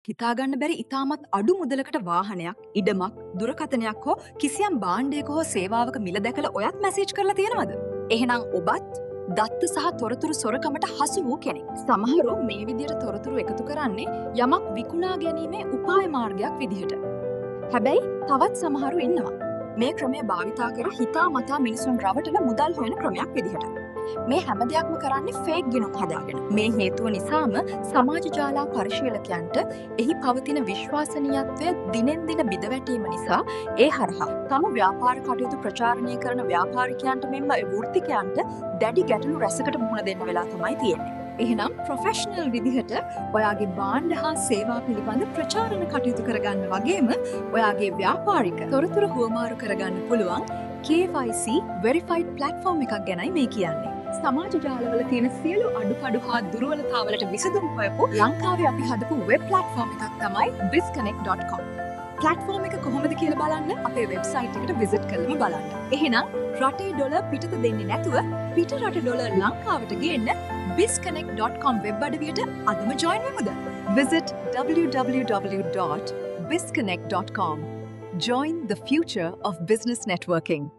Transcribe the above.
හිතාගන්න බැරි ඉතාමත් අඩු මුදලකට වාහනයක්, ඉඩමක්, දුරකථනයක් හෝ කිසියම් භාණ්ඩයක හෝ සේවාවක මිල දැකලා ඔයත් මැසේජ් කරලා තියෙනවද? එහෙනම් ඔබත් දත්ත සහ තොරතුරු සොරකමට හසු වූ කෙනෙක්. සමහරු මේ විදිහට තොරතුරු එකතු කරන්නේ යමක් විකුණා ගැනීමේ උපාය මාර්ගයක් විදිහට. හැබැයි තවත් සමහරු ඉන්නවා. මේ ක්‍රමය භාවිතා කර හිතාමතා මිනිසුන් රවටන මුදල් හොයන ක්‍රමයක් විදිහට. මේ හැම දෙයක්ම කරන්නේ ෆේක් ගිණුම් හදාගෙන. මේ හේතුව නිසාම සමාජ ජාලා පරිශීලකයන්ට එහි පවතින විශ්වාසනීයත්වය දිනෙන් දින බිඳවැටීම නිසා ඒ හරහා තම ව්‍යාපාර කටයුතු ප්‍රචාරණය කරන ව්‍යාපාරිකයන්ට මෙන්ම වෘත්තිකයන්ට දැඩි ගැටලු රැසකට මුහුණ දෙන්න වෙලා තමයි තියෙන්නේ. එහෙනම් ප්‍රොෆෙෂනල් විදිහට ඔයාගේ භාණ්ඩ හා සේවා පිළිබඳ ප්‍රචාරණ කටයුතු කරගන්න වගේම ඔයාගේ ව්‍යාපාරික තොරතුරු හුවමාරු කරගන්න පුළුවන් KYC verified platform එකක් ගැනයි මේ කියන්නේ. සමාජ ජාලවල තියෙන සියලු අඩුපාඩු හා දුර්වලතාවලට විසඳුම් හොයපු ලංකාවේ අපි හදපු වෙබ් ප්ලැට්ෆෝම් එකක් තමයි bizconnect.com. ප්ලැට්ෆෝම් එක කොහොමද කියලා බලන්න අපේ වෙබ්සයිට් එකට විසිට් කරලා බලන්න. එහෙනම් රටේ ඩොලර් පිටත දෙන්නේ නැතුව පිට රට ඩොලර් ලංකාවට ගේන්න bizconnect.com වෙබ් අඩවියට අදම join වෙමුද? Visit www.bizconnect.com. Join the future of business networking.